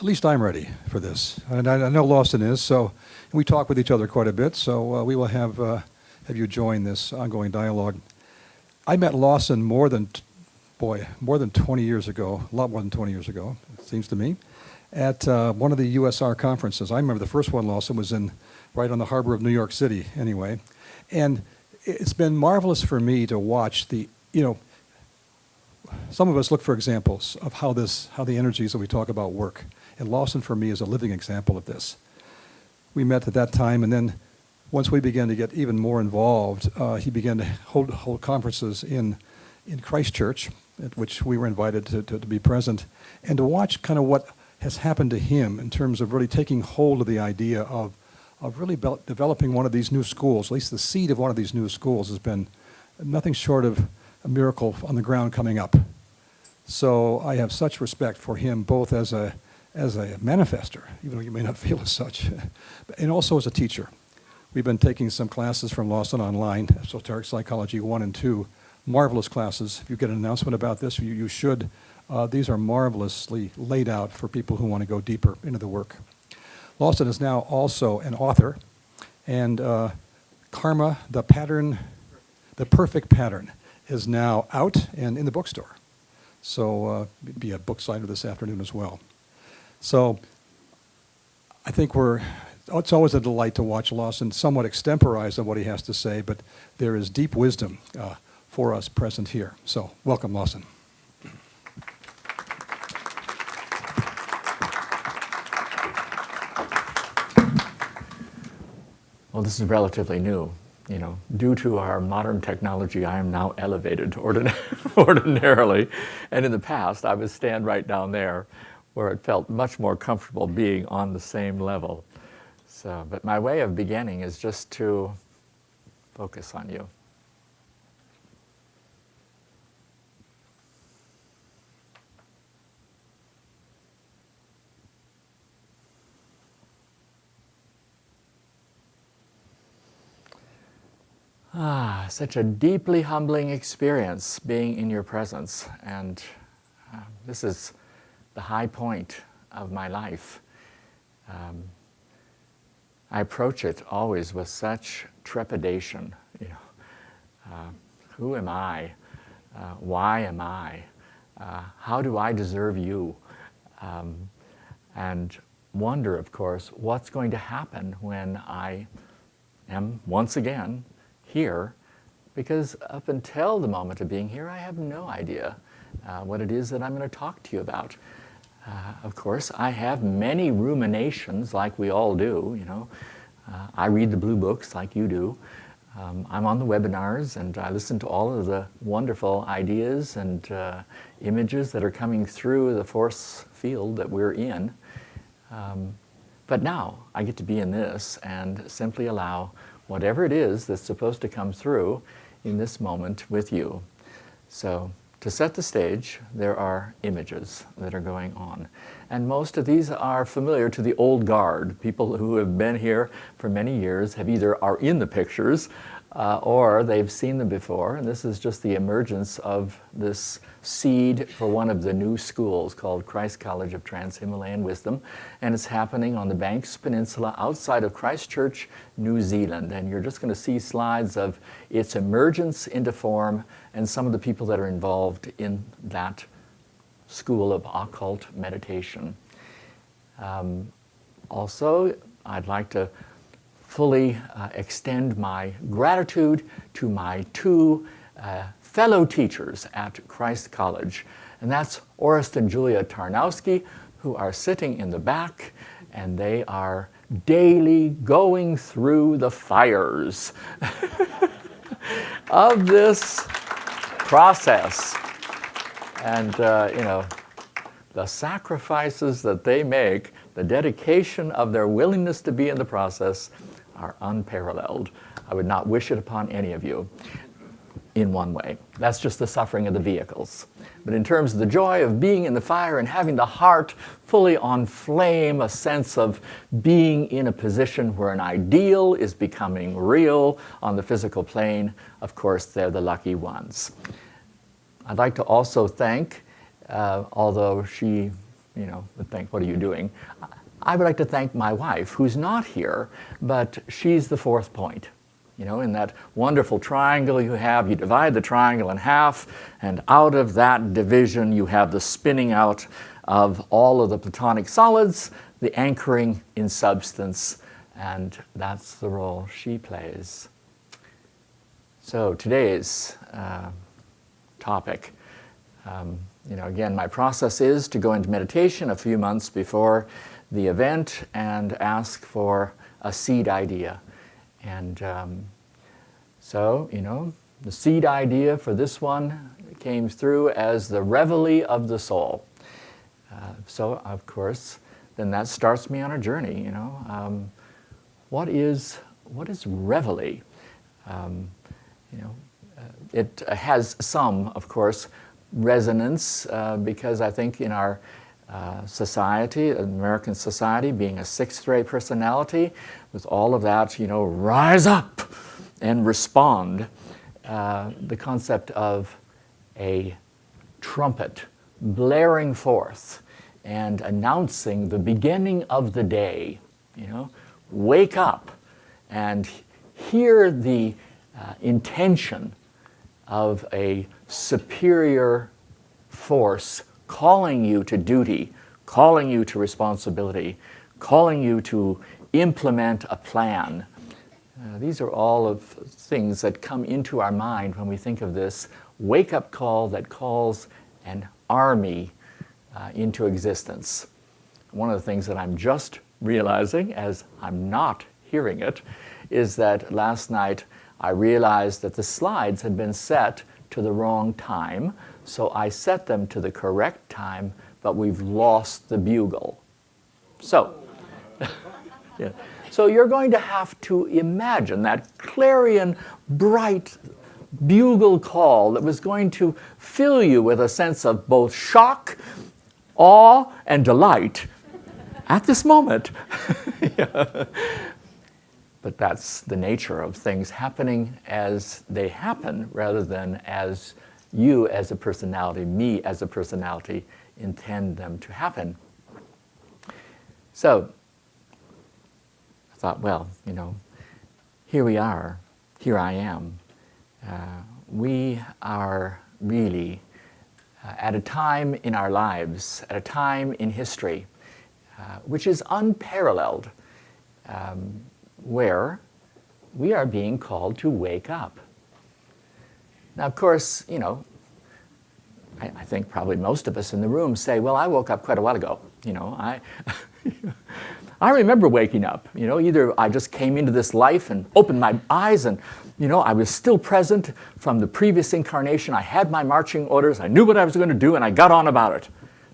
at least I'm ready for this. And I know Lawson is, so we talk with each other quite a bit, so we will have you join this ongoing dialogue. I met Lawson more than 20 years ago, a lot more than 20 years ago, it seems to me, at one of the USR conferences. I remember the first one, Lawson, was right on the harbor of New York City, anyway. And it's been marvelous for me to watch some of us look for examples of how the energies that we talk about work. And Lawson, for me, is a living example of this. We met at that time, and then once we began to get even more involved, he began to hold conferences in Christchurch, at which we were invited to be present, and to watch kind of what has happened to him in terms of really taking hold of the idea of really developing one of these new schools. At least the seed of one of these new schools has been nothing short of a miracle on the ground coming up. So I have such respect for him, both as a manifester, even though you may not feel as such, and also as a teacher. We've been taking some classes from Lawson online, Esoteric Psychology 1 and 2, marvelous classes. If you get an announcement about this, you should. These are marvelously laid out for people who want to go deeper into the work. Lawson is now also an author, and Karma, the Perfect Pattern, is now out and in the bookstore. So be a book signer this afternoon as well. So I think it's always a delight to watch Lawson somewhat extemporize on what he has to say, but there is deep wisdom for us present here. So welcome, Lawson. Well, this is relatively new. Due to our modern technology, I am now elevated ordinarily. And in the past, I would stand right down there where it felt much more comfortable being on the same level. But my way of beginning is just to focus on you. Such a deeply humbling experience being in your presence. And this is the high point of my life. I approach it always with such trepidation. Who am I? Why am I? How do I deserve you? And wonder, of course, what's going to happen when I am once again here, because up until the moment of being here, I have no idea what it is that I'm going to talk to you about. Of course, I have many ruminations, like we all do. I read the blue books like you do. I'm on the webinars, and I listen to all of the wonderful ideas and images that are coming through the force field that we're in. But now I get to be in this and simply allow whatever it is that's supposed to come through in this moment with you. So to set the stage, there are images that are going on. And most of these are familiar to the old guard. People who have been here for many years are in the pictures or they've seen them before. And this is just the emergence of this seed for one of the new schools called Christ College of Trans-Himalayan Wisdom. And it's happening on the Banks Peninsula outside of Christchurch, New Zealand. And you're just going to see slides of its emergence into form and some of the people that are involved in that school of occult meditation. Also, I'd like to fully extend my gratitude to my two fellow teachers at Christ College. And that's Orest and Julia Tarnowski, who are sitting in the back, and they are daily going through the fires of this process. And, the sacrifices that they make, the dedication of their willingness to be in the process are unparalleled. I would not wish it upon any of you in one way. That's just the suffering of the vehicles. But in terms of the joy of being in the fire and having the heart fully on flame, a sense of being in a position where an ideal is becoming real on the physical plane, of course, they're the lucky ones. I'd like to also thank, although she would think, what are you doing? I would like to thank my wife, who's not here, but she's the fourth point. In that wonderful triangle you have, you divide the triangle in half, and out of that division you have the spinning out of all of the Platonic solids, the anchoring in substance, and that's the role she plays. So today's topic, again, my process is to go into meditation a few months before the event and ask for a seed idea. And so, the seed idea for this one came through as the Reveille of the soul. So, of course, then that starts me on a journey. What is Reveille? It has some, of course, resonance because I think in our society, American society, being a sixth-ray personality, with all of that, rise up and respond, the concept of a trumpet blaring forth and announcing the beginning of the day, wake up and hear the intention of a superior force calling you to duty, calling you to responsibility, calling you to implement a plan. These are all of things that come into our mind when we think of this wake-up call that calls an army into existence. One of the things that I'm just realizing as I'm not hearing it is that last night I realized that the slides had been set to the wrong time, so I set them to the correct time, but we've lost the bugle. So, yeah. So you're going to have to imagine that clarion bright bugle call that was going to fill you with a sense of both shock, awe, and delight at this moment. Yeah. But that's the nature of things happening as they happen rather than as you as a personality, me as a personality, intend them to happen. So I thought, well, here we are, here I am. We are really at a time in our lives, at a time in history, which is unparalleled, where we are being called to wake up. Now, of course, I think probably most of us in the room say, well, I woke up quite a while ago. I remember waking up. Either I just came into this life and opened my eyes and, I was still present from the previous incarnation. I had my marching orders. I knew what I was going to do, and I got on about it.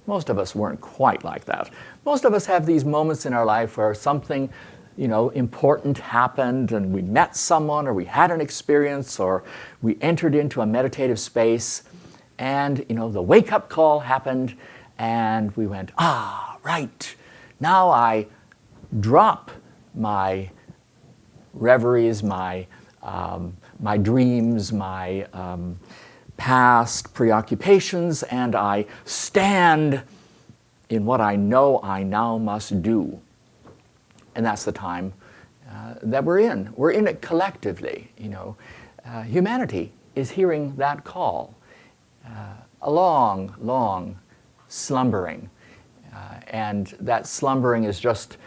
Most of us weren't quite like that. Most of us have these moments in our life where something important happened and we met someone or we had an experience or we entered into a meditative space and, the wake-up call happened and we went, right, now I drop my reveries, my dreams, my past preoccupations, and I stand in what I know I now must do. And that's the time that we're in. We're in it collectively. Humanity is hearing that call. A long, long slumbering. And that slumbering is just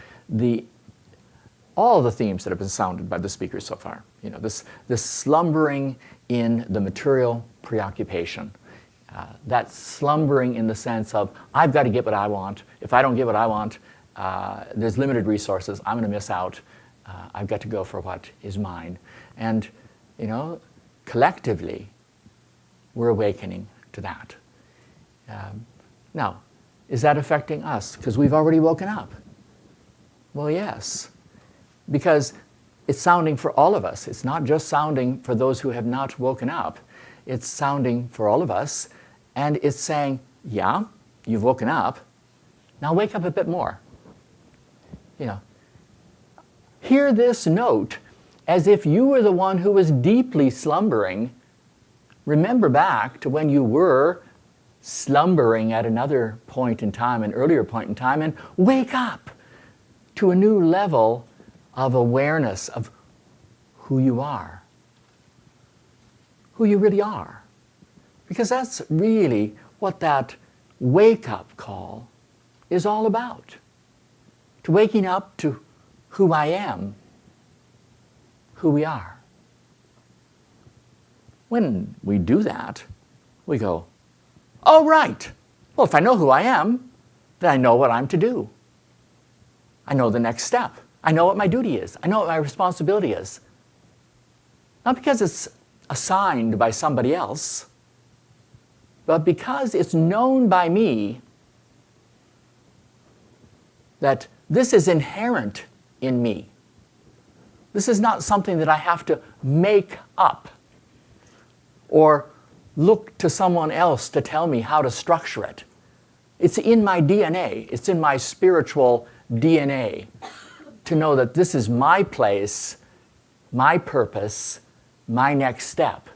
all the themes that have been sounded by the speakers so far. This slumbering in the material preoccupation. That slumbering in the sense of, I've got to get what I want. If I don't get what I want, there's limited resources. I'm going to miss out. I've got to go for what is mine. And, collectively, we're awakening to that. Now, is that affecting us? Because we've already woken up. Well, yes. Because it's sounding for all of us. It's not just sounding for those who have not woken up. It's sounding for all of us. And it's saying, yeah, you've woken up. Now wake up a bit more. Hear this note as if you were the one who was deeply slumbering. Remember back to when you were slumbering at another point in time, an earlier point in time, and wake up to a new level of awareness of who you are, who you really are. Because that's really what that wake-up call is all about. To waking up to who I am, who we are. When we do that, we go, oh, right. Well, if I know who I am, then I know what I'm to do. I know the next step. I know what my duty is. I know what my responsibility is. Not because it's assigned by somebody else, but because it's known by me that this is inherent in me. This is not something that I have to make up or look to someone else to tell me how to structure it. It's in my DNA. It's in my spiritual DNA to know that this is my place, my purpose, my next step.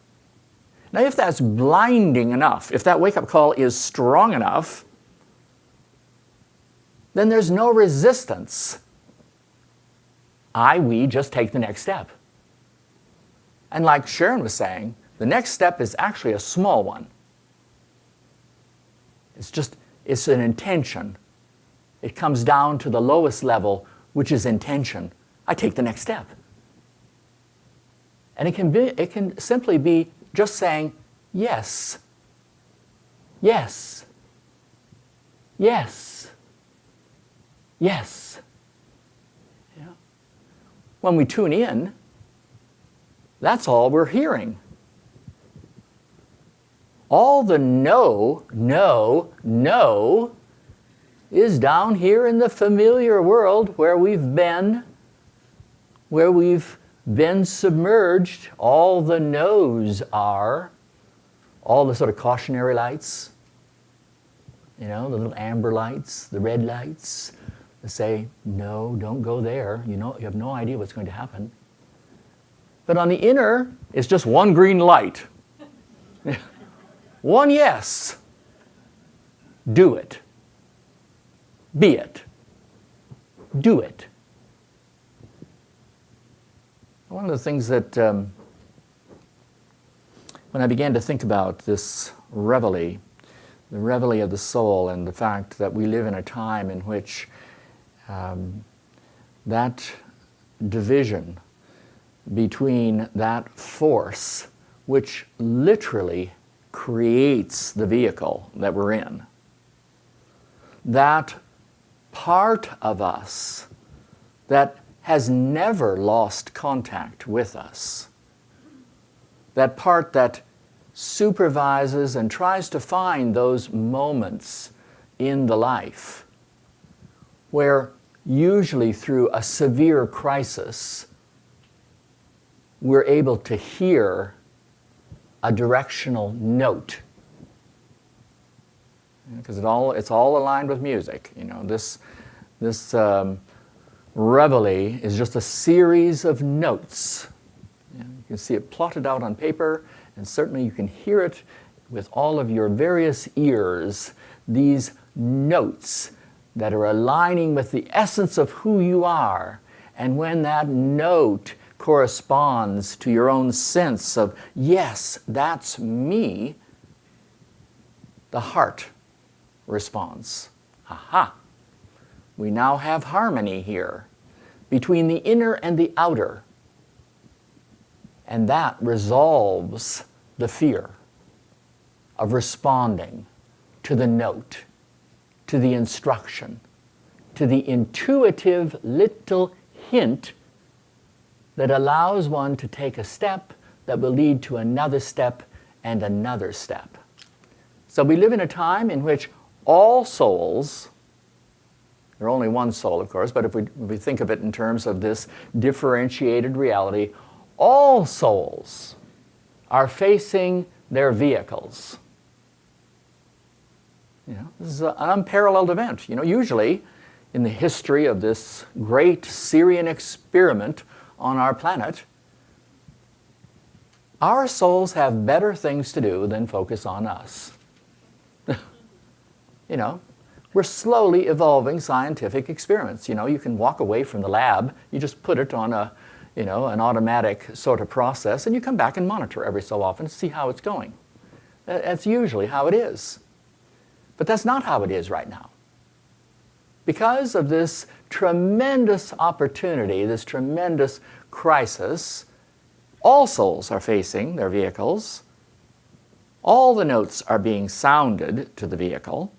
Now, if that's blinding enough, if that wake-up call is strong enough, then there's no resistance. We just take the next step. And like Sharon was saying, the next step is actually a small one. It's an intention. It comes down to the lowest level, which is intention. I take the next step. And it can simply be just saying, yes, yes, yes, yes. Yeah. When we tune in, that's all we're hearing. All the no, no, no is down here in the familiar world where we've been submerged. All the no's are, all the sort of cautionary lights, the little amber lights, the red lights, that say, no, don't go there. You have no idea what's going to happen. But on the inner, it's just one green light. One yes. Do it. Be it. Do it. One of the things that, when I began to think about this Reveille, the Reveille of the soul, and the fact that we live in a time in which that division between that force which literally creates the vehicle that we're in, that part of us that has never lost contact with us, that part that supervises and tries to find those moments in the life where usually through a severe crisis we're able to hear a directional note, because it's all aligned with music. This Reveille is just a series of notes. You can see it plotted out on paper, and certainly you can hear it with all of your various ears, these notes that are aligning with the essence of who you are. And when that note corresponds to your own sense of, yes, that's me, the heart responds. Aha! We now have harmony here between the inner and the outer. And that resolves the fear of responding to the note, to the instruction, to the intuitive little hint that allows one to take a step that will lead to another step and another step. So we live in a time in which all souls, there are only one soul, of course, but if we think of it in terms of this differentiated reality, all souls are facing their vehicles. This is an unparalleled event. Usually in the history of this great Syrian experiment on our planet, our souls have better things to do than focus on us. You know, we're slowly evolving scientific experiments. You know, you can walk away from the lab, you just put it on a, you know, an automatic sort of process, and you come back and monitor every so often to see how it's going. That's usually how it is. But that's not how it is right now. Because of this tremendous opportunity, this tremendous crisis, all souls are facing their vehicles. All the notes are being sounded to the vehicle.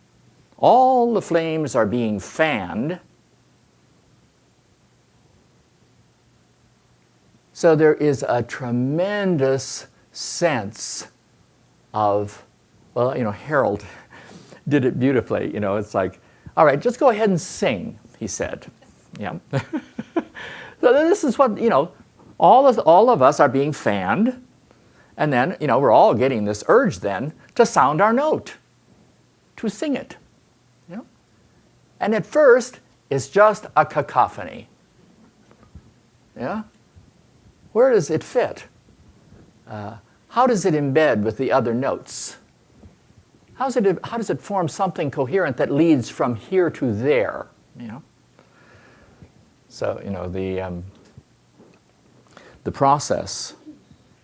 All the flames are being fanned. So there is a tremendous sense of, well, you know, Harold did it beautifully. You know, it's like, all right, just go ahead and sing, he said. Yeah. So this is what, you know, all of us are being fanned, and then, you know, we're all getting this urge then to sound our note, to sing it. You know? And at first, it's just a cacophony. Yeah? Where does it fit? How does it embed with the other notes? How does it form something coherent that leads from here to there? You know? So, you know, the process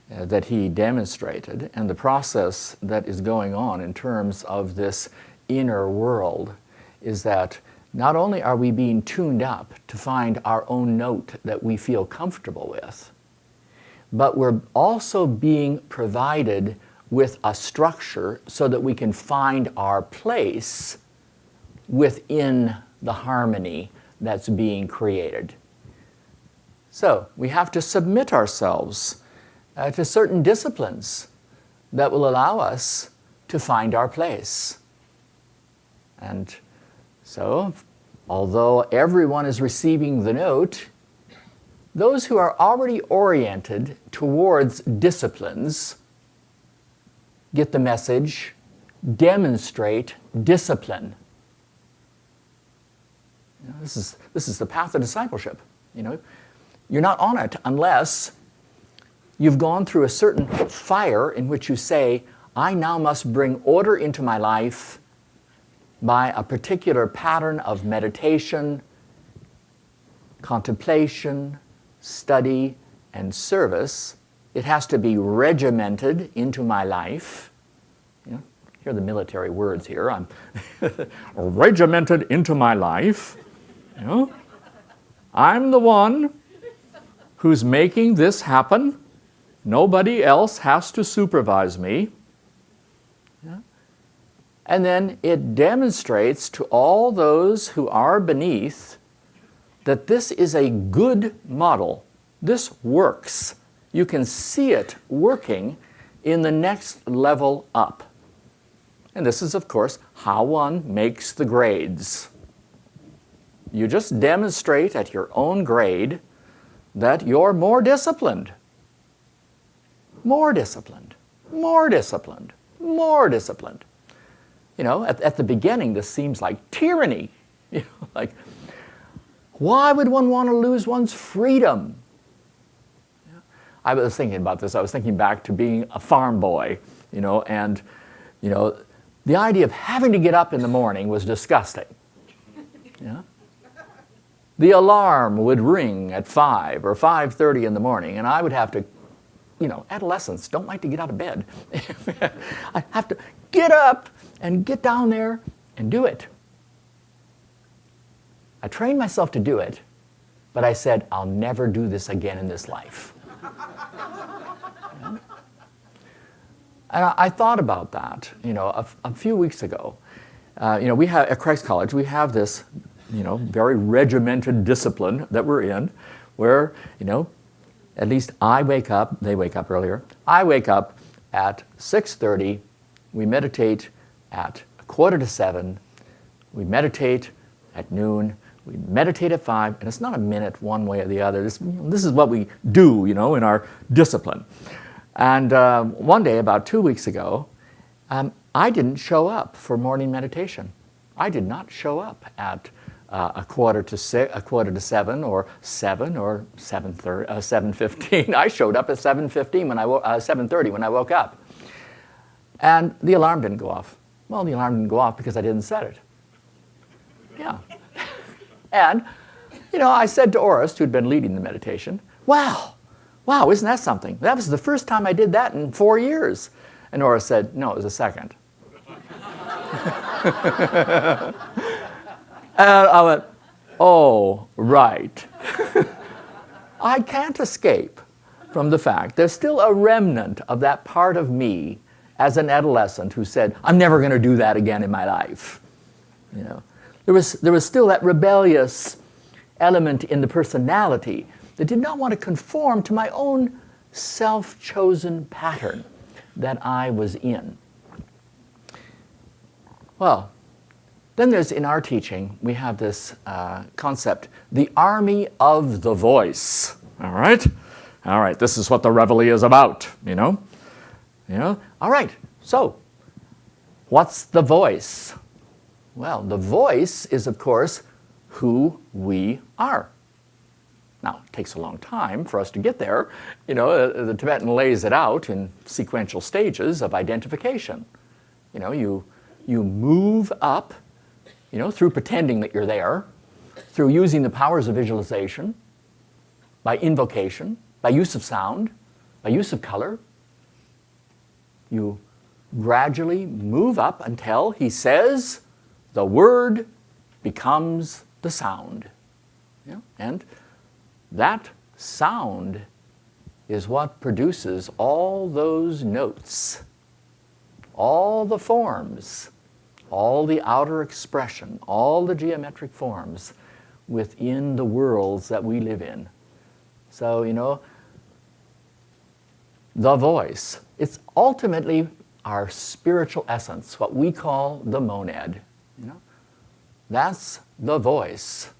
that he demonstrated and the process that is going on in terms of this inner world is that not only are we being tuned up to find our own note that we feel comfortable with, but we're also being provided with a structure so that we can find our place within the harmony that's being created. So we have to submit ourselves to certain disciplines that will allow us to find our place. And so, although everyone is receiving the note, those who are already oriented towards disciplines get the message, demonstrate discipline. You know, this is the path of discipleship. You know, you're not on it unless you've gone through a certain fire in which you say, I now must bring order into my life by a particular pattern of meditation, contemplation, study, and service. It has to be regimented into my life. You know, here are the military words here. I'm regimented into my life. You know, I'm the one who's making this happen. Nobody else has to supervise me. Yeah. And then it demonstrates to all those who are beneath that this is a good model. This works. You can see it working in the next level up. And this is, of course, how one makes the grades. You just demonstrate at your own grade that you're more disciplined. More disciplined, more disciplined, more disciplined. You know, at the beginning, this seems like tyranny. You know, like, why would one want to lose one's freedom? Yeah. I was thinking about this. I was thinking back to being a farm boy, you know, and, you know, the idea of having to get up in the morning was disgusting. Yeah. The alarm would ring at 5 or 5:30 in the morning, and I would have to, you know, adolescents don't like to get out of bed. I have to get up and get down there and do it. I trained myself to do it, but I said, I'll never do this again in this life. Yeah. And I thought about that, you know, a few weeks ago. You know, we have at Christ College, we have this, you know, very regimented discipline that we're in, where, you know, at least I wake up, they wake up earlier. I wake up at 6:30. We meditate at 6:45. We meditate at noon. We meditate at 5. And it's not a minute one way or the other. This is what we do, you know, in our discipline. And one day, about 2 weeks ago, I didn't show up for morning meditation. I did not show up at 6:45 or 7 or 7:15. I showed up at 7:15 when 7:30 when I woke up, and the alarm didn't go off. Well, the alarm didn't go off because I didn't set it. Yeah. And, I said to Orist, who'd been leading the meditation, wow, isn't that something? That was the first time I did that in 4 years. And Orist said, no, it was the second. And I went, oh, right. I can't escape from the fact there's still a remnant of that part of me as an adolescent who said, I'm never going to do that again in my life. There was still that rebellious element in the personality that did not want to conform to my own self-chosen pattern that I was in. Well, then there's, in our teaching, we have this concept, the army of the voice. All right? All right, this is what the Reveille is about, All right, so what's the voice? Well, the voice is, of course, who we are. Now, it takes a long time for us to get there. The Tibetan lays it out in sequential stages of identification. You move up, through pretending that you're there, through using the powers of visualization, by invocation, by use of sound, by use of color. You gradually move up until he says the word becomes the sound. And that sound is what produces all those notes, all the forms, all the outer expression, all the geometric forms within the worlds that we live in. So, the voice, it's ultimately our spiritual essence, what we call the monad. That's the voice.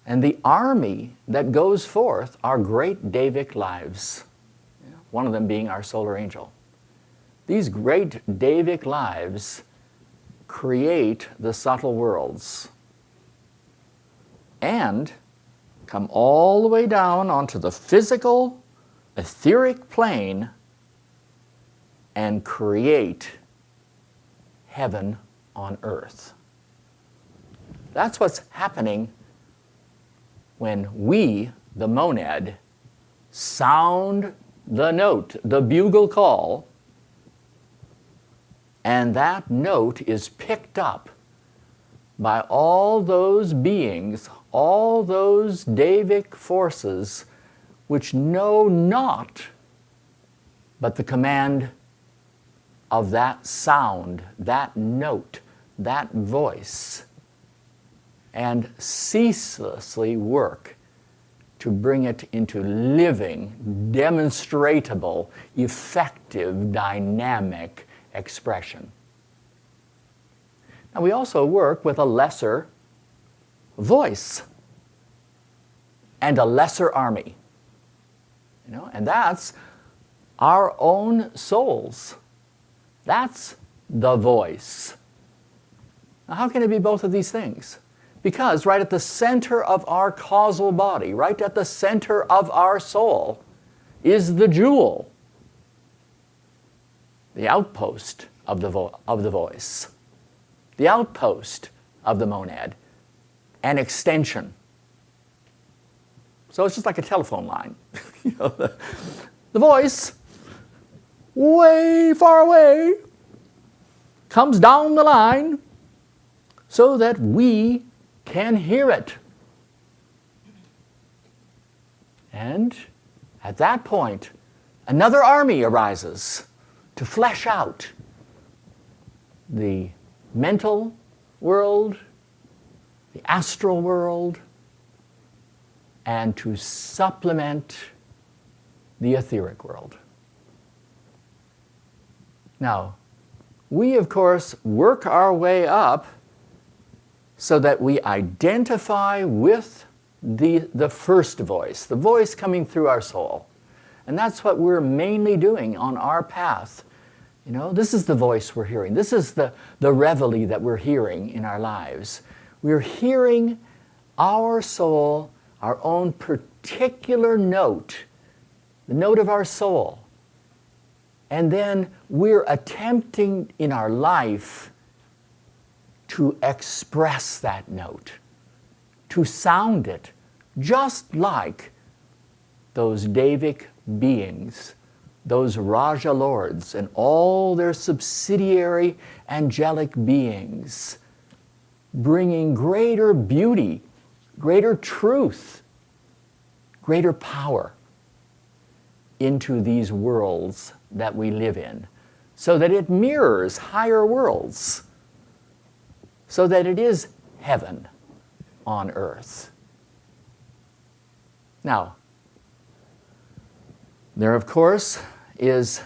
And the army that goes forth are great Davic lives, one of them being our solar angel. These great Davic lives create the subtle worlds and come all the way down onto the physical, etheric plane and create heaven on earth. That's what's happening when we, the monad, sound the note, the bugle call, and that note is picked up by all those beings, all those Davic forces which know not but the command of that sound, that note, that voice, and ceaselessly work to bring it into living, demonstrable, effective, dynamic expression. Now, we also work with a lesser voice and a lesser army. And that's our own souls. That's the voice. Now, how can it be both of these things? Because right at the center of our causal body, right at the center of our soul, is the jewel, the outpost of the voice, the outpost of the monad, an extension. So it's just like a telephone line. The voice, way far away, comes down the line so that we can hear it. And at that point, another army arises to flesh out the mental world, the astral world, and to supplement the etheric world. Now, we, of course, work our way up so that we identify with the first voice, the voice coming through our soul. And that's what we're mainly doing on our path. This is the voice we're hearing. This is the reveille that we're hearing in our lives. We're hearing our soul, our own particular note, the note of our soul, And then we're attempting in our life to express that note, to sound it, just like those Devic beings, those Raja lords, and all their subsidiary angelic beings, bringing greater beauty, greater truth, greater power into these worlds that we live in, so that it mirrors higher worlds, so that it is heaven on earth. Now, there, of course, is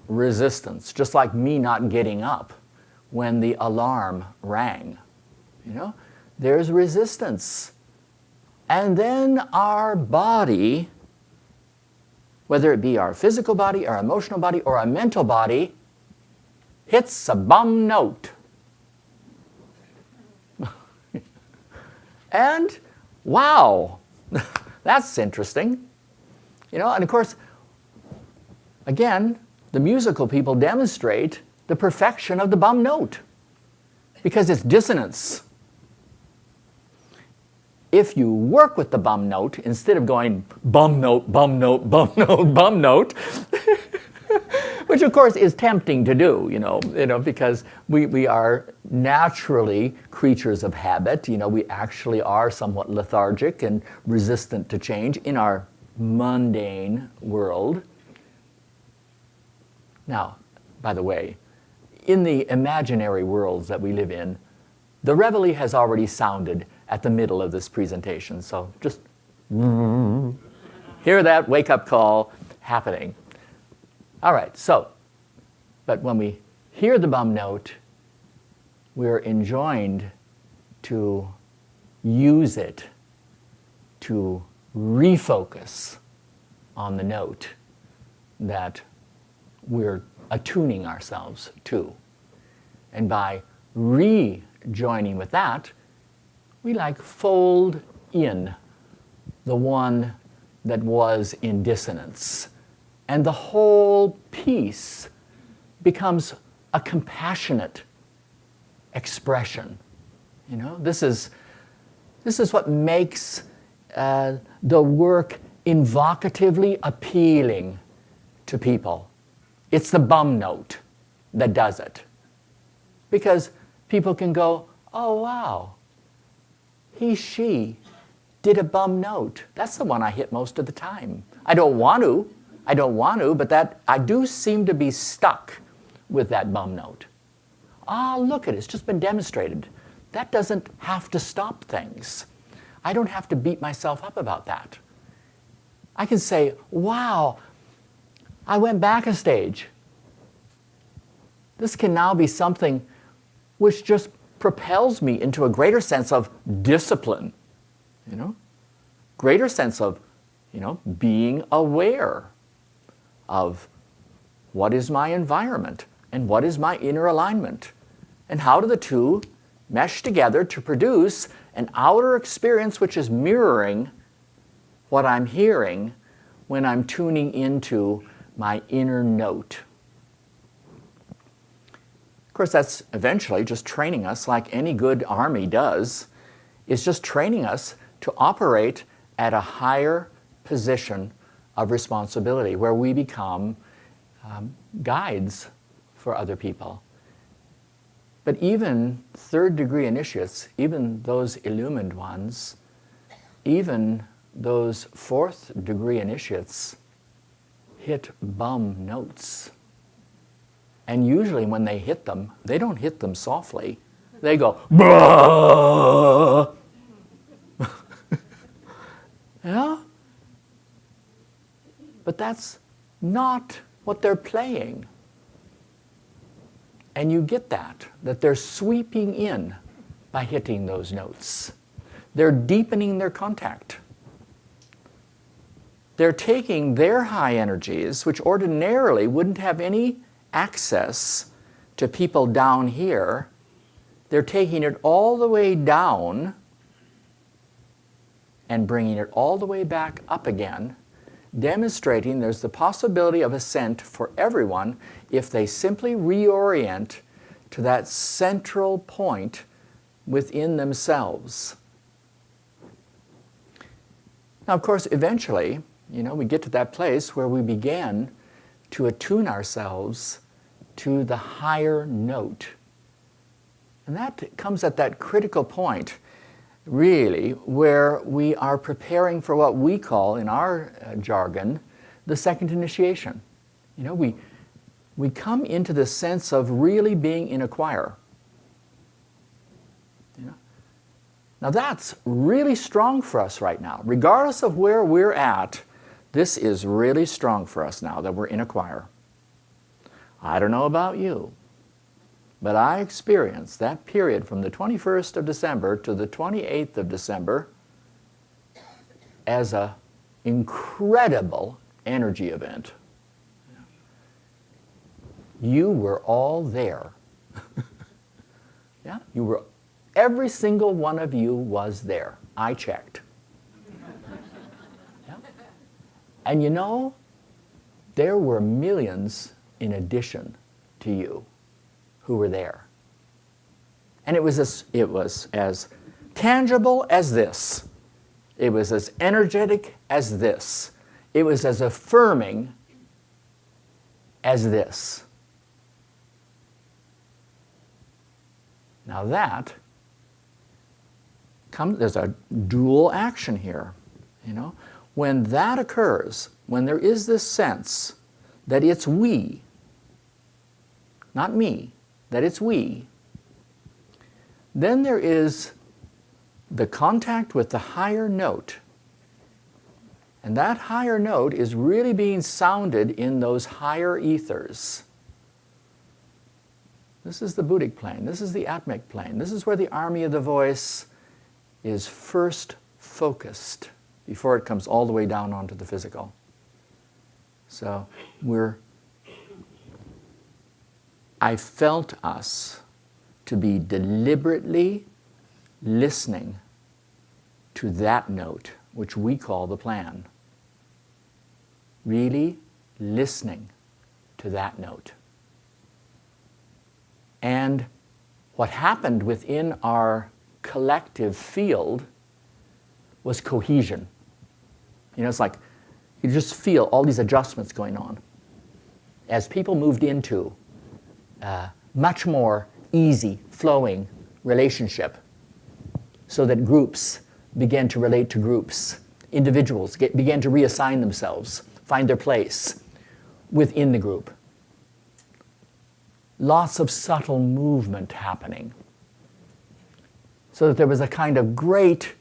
resistance, just like me not getting up when the alarm rang. You know, there's resistance. And then our body, whether it be our physical body, our emotional body, or our mental body, hits a bum note. And, wow, that's interesting. You know, and of course, again, the musical people demonstrate the perfection of the bum note because it's dissonance. If you work with the bum note, instead of going bum note, bum note, bum note, bum note, which of course is tempting to do, you know, because we are naturally creatures of habit. You know, we actually are somewhat lethargic and resistant to change in our mundane world. Now, by the way, in the imaginary worlds that we live in, the Reveille has already sounded at the middle of this presentation. So just hear that wake-up call happening. All right, so, but when we hear the bum note, we're enjoined to use it to refocus on the note that we're attuning ourselves to. And by rejoining with that, we like fold in the one that was in dissonance. And the whole piece becomes a compassionate expression. You know, this is what makes the work evocatively appealing to people. It's the bum note that does it. Because people can go, oh wow, she did a bum note. That's the one I hit most of the time. I don't want to, but that I do seem to be stuck with that bum note. Ah, look at it, it's just been demonstrated. That doesn't have to stop things. I don't have to beat myself up about that. I can say, wow, I went back a stage. This can now be something which just propels me into a greater sense of discipline, you know, greater sense of, you know, being aware of what is my environment and what is my inner alignment and how do the two mesh together to produce an outer experience which is mirroring what I'm hearing when I'm tuning into my inner note. Of course, that's eventually just training us, like any good army does, is just training us to operate at a higher position of responsibility where we become guides for other people. But even third-degree initiates, even those illumined ones, even those fourth-degree initiates hit bum notes. And usually when they hit them, they don't hit them softly. They go, bah! Yeah? But that's not what they're playing. And you get that they're sweeping in by hitting those notes. They're deepening their contact. They're taking their high energies, which ordinarily wouldn't have any access to people down here. They're taking it all the way down and bringing it all the way back up again, demonstrating there's the possibility of ascent for everyone if they simply reorient to that central point within themselves. Now, of course, eventually, we get to that place where we begin to attune ourselves to the higher note. And that comes at that critical point, really, where we are preparing for what we call, in our jargon, the second initiation. We come into the sense of really being in a choir. Now that's really strong for us right now. Regardless of where we're at, this is really strong for us now that we're in a choir. I don't know about you, but I experienced that period from the 21st of December to the 28th of December as an incredible energy event. You were all there. Yeah, every single one of you was there. I checked. Yeah. And there were millions in addition to you who were there. And it was as tangible as this. It was as energetic as this. It was as affirming as this. Now there's a dual action here. When that occurs, when there is this sense that it's we, not me, that it's we, then there is the contact with the higher note. And that higher note is really being sounded in those higher ethers. This is the Buddhic plane. This is the Atmic plane. This is where the army of the voice is first focused before it comes all the way down onto the physical. So I felt us to be deliberately listening to that note, which we call the plan. Really listening to that note. And what happened within our collective field was cohesion. It's like you just feel all these adjustments going on as people moved into much more easy, flowing relationship, so that groups began to relate to groups. Individuals began to reassign themselves, find their place within the group. Lots of subtle movement happening. So that there was a kind of great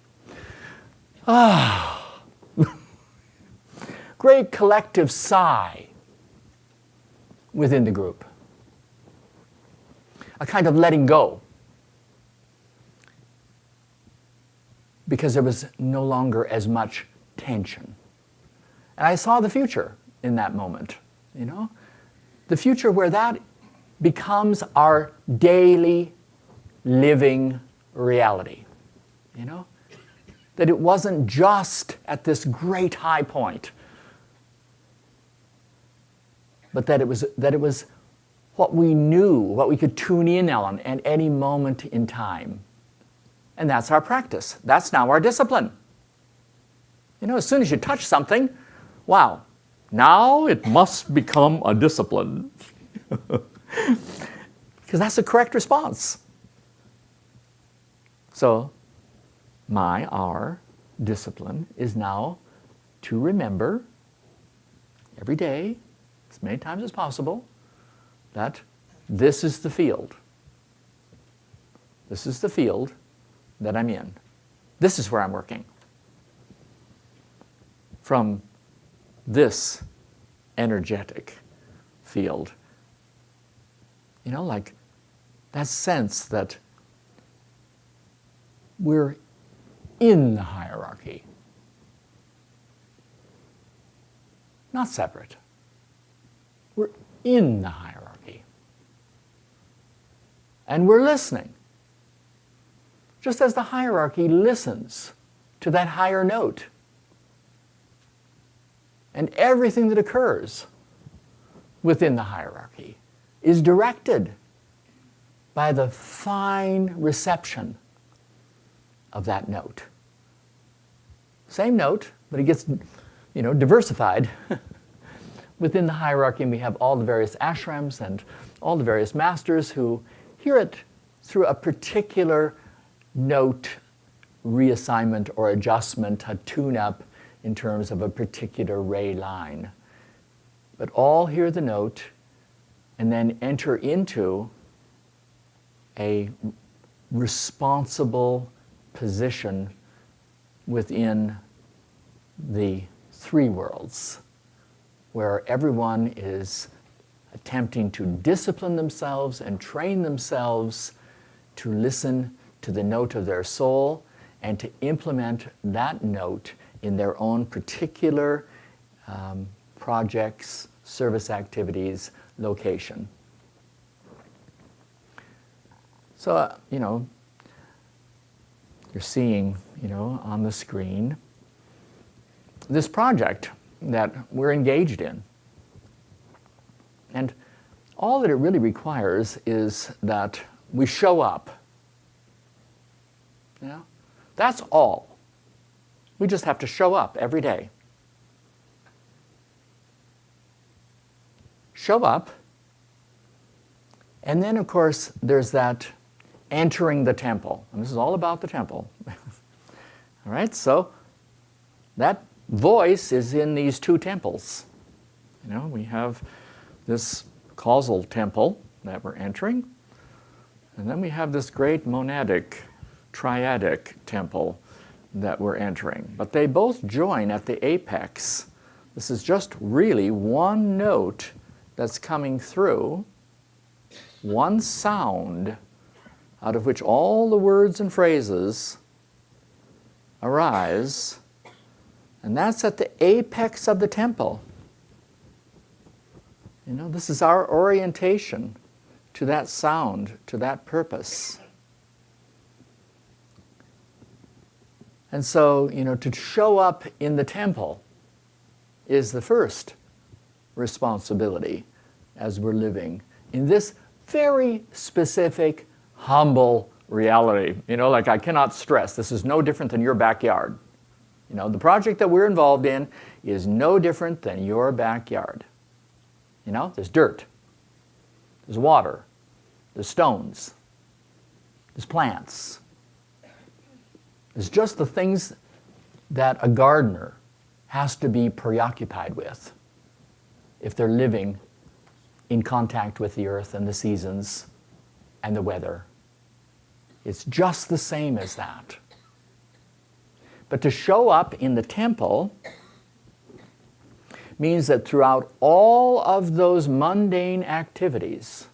collective sigh within the group. A kind of letting go. Because there was no longer as much tension. And I saw the future in that moment, The future where that becomes our daily living reality, That it wasn't just at this great high point, but that it was what we knew, what we could tune in on at any moment in time. And that's our practice. That's now our discipline. As soon as you touch something, wow, now it must become a discipline. Because that's the correct response. So, our discipline is now to remember every day, as many times as possible, that this is the field. This is the field that I'm in. This is where I'm working. From this energetic field. Like that sense that we're in the hierarchy. Not separate. We're in the hierarchy. And we're listening. Just as the hierarchy listens to that higher note. And everything that occurs within the hierarchy is directed by the fine reception of that note. Same note, but it gets, diversified within the hierarchy. And we have all the various ashrams and all the various masters who hear it through a particular note reassignment or adjustment, a tune-up in terms of a particular ray line. But all hear the note and then enter into a responsible position within the three worlds, where everyone is attempting to discipline themselves and train themselves to listen to the note of their soul and to implement that note in their own particular projects, service activities, location. So, you're seeing, on the screen, this project that we're engaged in. And all that it really requires is that we show up. That's all. We just have to show up every day. Show up. And then, of course, there's that entering the temple. And this is all about the temple. All right, so that voice is in these two temples. We have this causal temple that we're entering, and then we have this great monadic, triadic temple that we're entering. But they both join at the apex. This is just really one note that's coming through, one sound out of which all the words and phrases arise, and that's at the apex of the temple. This is our orientation to that sound, to that purpose. And so, to show up in the temple is the first responsibility as we're living in this very specific, humble reality. Like I cannot stress, this is no different than your backyard. The project that we're involved in is no different than your backyard. There's dirt, there's water, there's stones, there's plants. It's just the things that a gardener has to be preoccupied with if they're living in contact with the earth and the seasons and the weather. It's just the same as that. But to show up in the temple means that throughout all of those mundane activities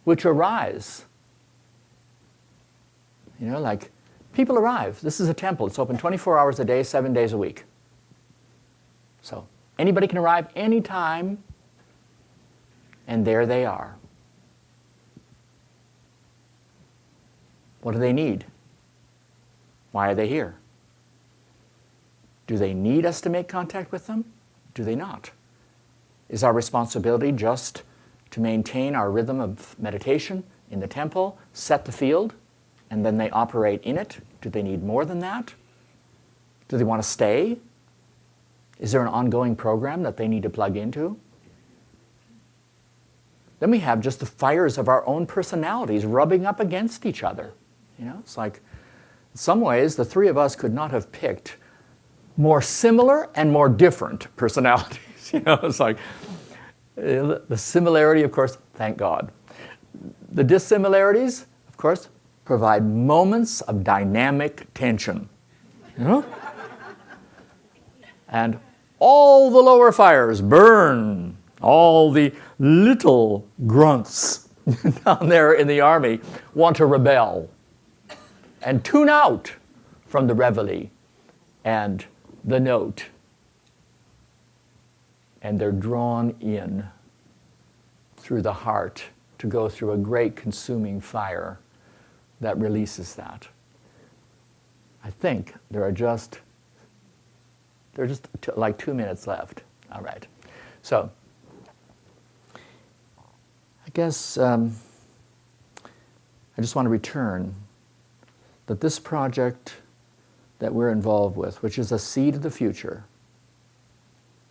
which arise, like people arrive. This is a temple. It's open 24 hours a day, 7 days a week. So anybody can arrive anytime, and there they are. What do they need? Why are they here? Do they need us to make contact with them? Do they not? Is our responsibility just to maintain our rhythm of meditation in the temple, set the field, and then they operate in it? Do they need more than that? Do they want to stay? Is there an ongoing program that they need to plug into? Then we have just the fires of our own personalities rubbing up against each other. It's like, in some ways, the three of us could not have picked more similar and more different personalities. It's like, the similarity, of course, thank God. The dissimilarities, of course, provide moments of dynamic tension. And all the lower fires burn. All the little grunts down there in the army want to rebel and tune out from the reveille and the note. And they're drawn in through the heart to go through a great consuming fire that releases that. I think there are just like 2 minutes left. All right. So, I guess I just want to return that this project that we're involved with, which is a seed of the future,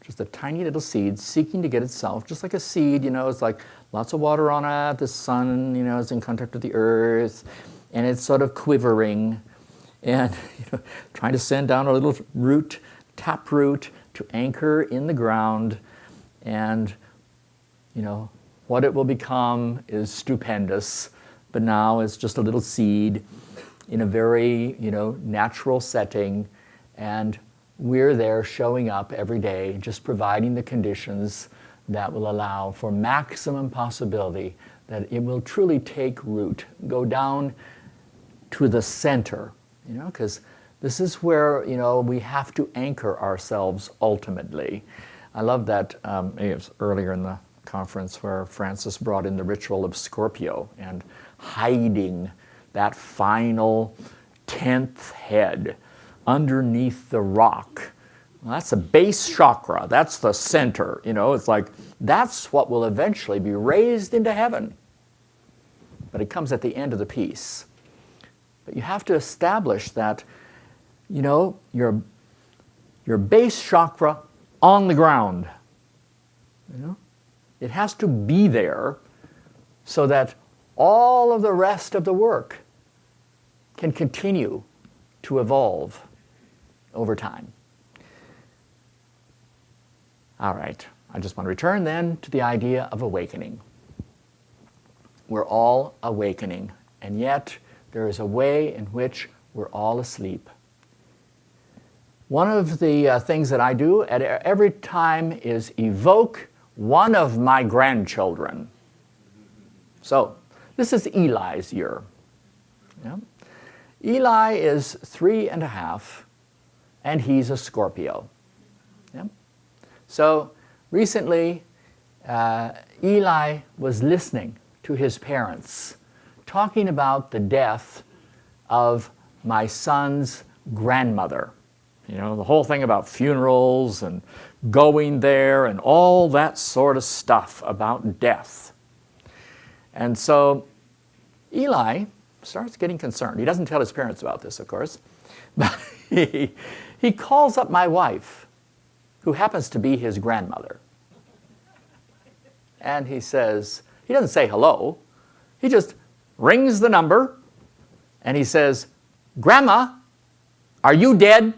just a tiny little seed seeking to get itself, just like a seed, it's like lots of water on it, the sun, is in contact with the earth, and it's sort of quivering, and trying to send down a little root, tap root, to anchor in the ground, and what it will become is stupendous, but now it's just a little seed in a very natural setting, and we're there showing up every day, just providing the conditions that will allow for maximum possibility that it will truly take root, go down to the center, because this is where we have to anchor ourselves ultimately. I love that. It was earlier in the conference where Francis brought in the ritual of Scorpio and hiding that final 10th head underneath the rock. Well, that's the base chakra. That's the center. It's like that's what will eventually be raised into heaven. But it comes at the end of the piece. But you have to establish that, your base chakra on the ground. It has to be there so that all of the rest of the work can continue to evolve over time. All right, I just want to return then to the idea of awakening. We're all awakening, and yet there is a way in which we're all asleep. One of the things that I do at every time is evoke one of my grandchildren. So, this is Eli's year. Yeah? Eli is 3.5, and he's a Scorpio. Yeah? So, recently, Eli was listening to his parents talking about the death of my son's grandmother. The whole thing about funerals and going there and all that sort of stuff about death. And so Eli starts getting concerned. He doesn't tell his parents about this, of course, but he calls up my wife, who happens to be his grandmother. And he says, he doesn't say hello, he just rings the number, and he says, "Grandma, are you dead?"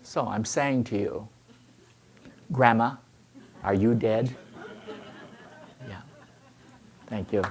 So I'm saying to you, Grandma, are you dead? Yeah. Thank you.